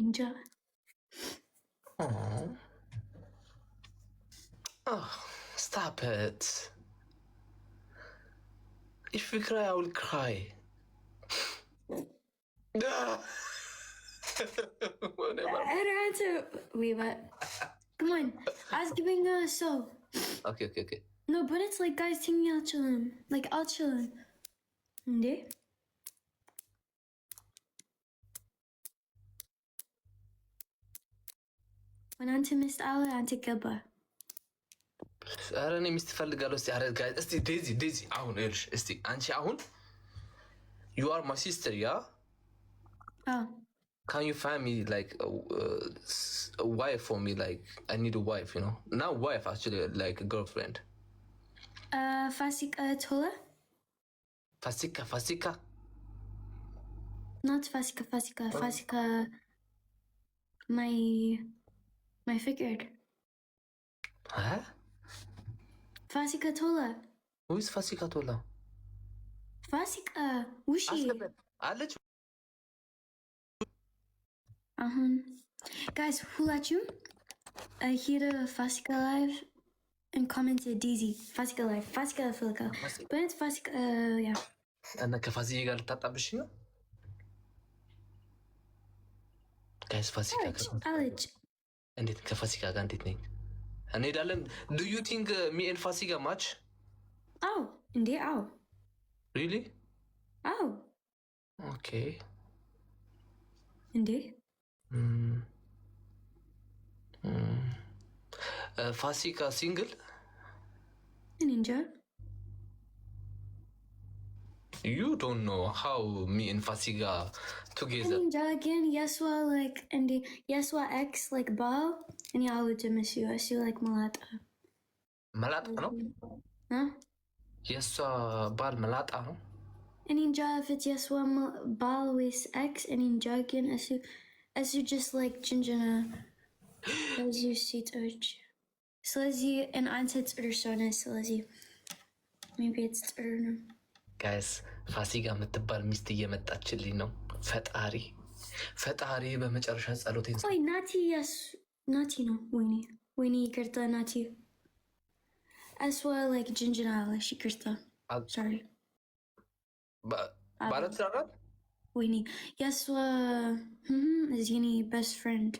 Ninja. Oh, stop it. If we cry, I will cry. Wait, what? Come on. I was giving a so. Okay. No, but it's like, guys, ting me out chillin'. Like, I'll chillin'. Nde? When አንተ ሚስት አለ አንተ ገባ ኧረ እኔ ሚስት እፈልጋለሁ። እስቲ አረ ጋይስ እስቲ ዴዚ አሁን እልሽ እስቲ አንቺ አሁን you are my sister, yeah? Can you find me like a wife for me? Like I need a wife, you know? Not wife, actually, like a girlfriend. Fasika Tola? Fasika? Not Fasika. Fasika, my figured. Huh? Fasika Tola. Who is Fasika Tola? Fasika, Wushi. Alech. Guys, who let you? Here to Fasika Live and commented Daisy. Fasika Live. Fasika Filika. But it's Fasika, yeah. أنا كفاسيكا قال تطبش شنو؟ Guys, Fasika. Alech. እንዴት ከፋሲካ ጋር እንዴት ነኝ? እንሄዳለን። Do you think me and Fasika match? Indeed, Really? Okay. Indeed. Fasika single? Ninja. You don't know how me and Fasika together. Ninja again, Yeswa like and Yeswa X like Bao and Yalu Jimisu. I see like Malata. Malata no? Huh? Yeswa Bal Malata no? And Ninja if it's Yeswa Bal with X and Ninja again as you just like Jinjana as you see it urge. Slizzy and Ansets Ursona Slizzy. Maybe it's Urna. Guys, ፋሲካ የምትባል ሚስት እየመጣችልኝ ነው። ፈጣሪ በመጨረሻ ጸሎቴን ወይ ናቲ ነው ወይኔ ይቅርታ ናቲ አስዋ ላይክ ጅንጅና አለሽ ይቅርታ ሶሪ ባለት ሰራት ወይኔ ያስዋ እዚህኔ ቤስት ፍሬንድ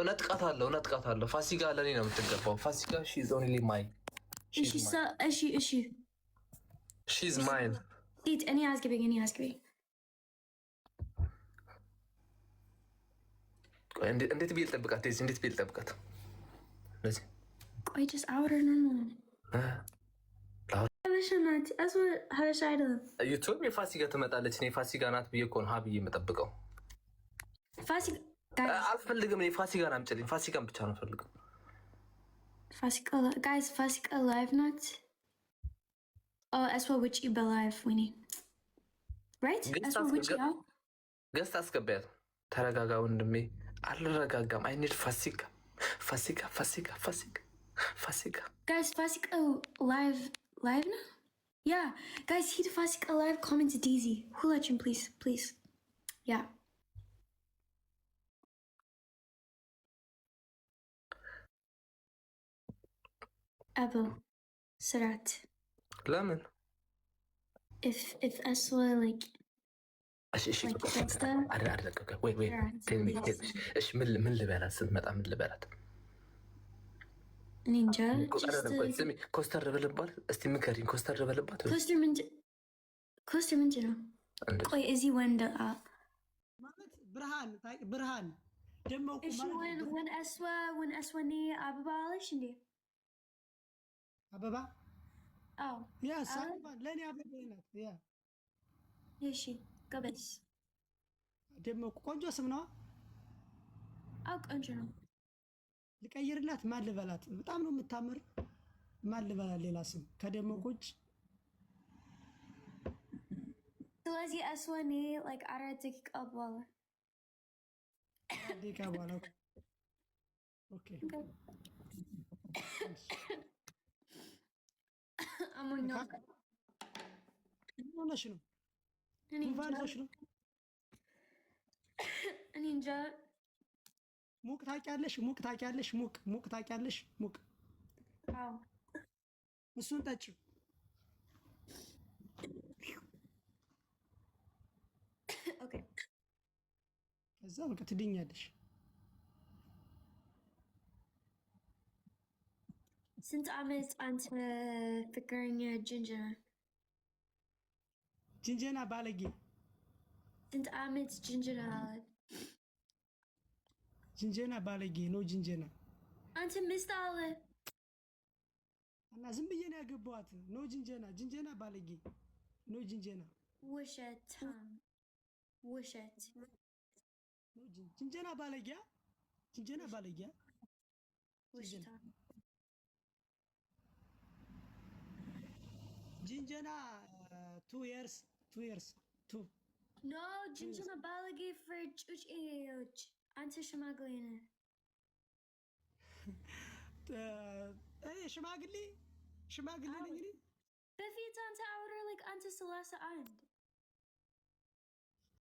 ነጥቃታለሁ። ፋሲካ ለእኔ ነው የምትገባው። ፋሲካ she's only mine. እሺ She's mine. እኔ አስገቢኝ እንዴት ብዬ ልጠብቃት? እንዴት ብዬ ልጠብቃት? ለዚህ ቆይ just outer ነው ሀበሻ አይደለም። ዩቱብ የፋሲካ ትመጣለች። እኔ ፋሲካ ናት ብዬ እኮ ነው ሀ ብዬ የምጠብቀው። አልፈልግም። እኔ ፋሲካን አምጪልኝ። ፋሲካን ብቻ ነው ፈልገው። ፋሲካ ላይቭ ናት። That's what which you believe we need. Right? That's what which you ገስት አስገቢያት። ተረጋጋ ወንድሜ። አልረጋጋም። I need Fasika. Guys, Fasika live now? Yeah. Guys, hit Fasika live, comment to Daisy. Who let you please. Yeah. Abel. Sarat. ለምን if Aswa like ምን ልበላት? ስትመጣ ምን ልበላት? ኒንጃ ኮስተር በልባት። እስቲ ምከሪኝ። ኮስተር በልባት። ኮስተር ምንጭ ነው። ቆይ እዚህ ወንድ ማለት ብርሃን ደመቁ ማለት ወን አስዋ ኔ አበባ አለሽ እንዴ? አበባ ለእኔ አበባ ናት። እሺ ገበዝ ደመቁ ቆንጆ ስም ነው። ቆንጆ ነው። ልቀይርላት? ማን ልበላት? በጣም ነው የምታምር። ማን ልበላት ሌላ ስም ከደመቁ ውጭ? ስለዚህ አስዋኔ like 4 ደቂቃ በኋላ ኦኬ አሞኝ ነው። ሆነሽ ነው? ጉንፋን ይዞሽ ነው? Ginger. ሙቅ ታውቂያለሽ? ሙቅ ታውቂያለሽ? ሙቅ ታውቂያለሽ? ሙቅ Wow. እሱን ጠጪ። Okay. ከዛ በቃ ትድኛለሽ። Since ዓመት አንተ ፍቅረኛ ጅንጀና? ጅንጀና ባለጌ። ስንት ዓመት ጅንጀና አለ? ጅንጀና ባለጌ ነው። ጅንጀና አንተ ሚስት አለ? እና ዝም ብዬ ነው ያገባኋት። ኖ ጅንጀና። ጅንጀና ባለጌ ኖ ጅንጀና። ውሸታም ውሸት። ጅንጀና ባለጌ ጅንጀና ባለጌ ውሸታም ጅንጀና 2 years 2 years 2 ኖ ጅንጀና ባለጌ ፍርጭጭ አንተ ሽማግሌ ነህ። ሽማግሌ ነኝ እኔ። በፊት አንተ አውራ like አንተ 31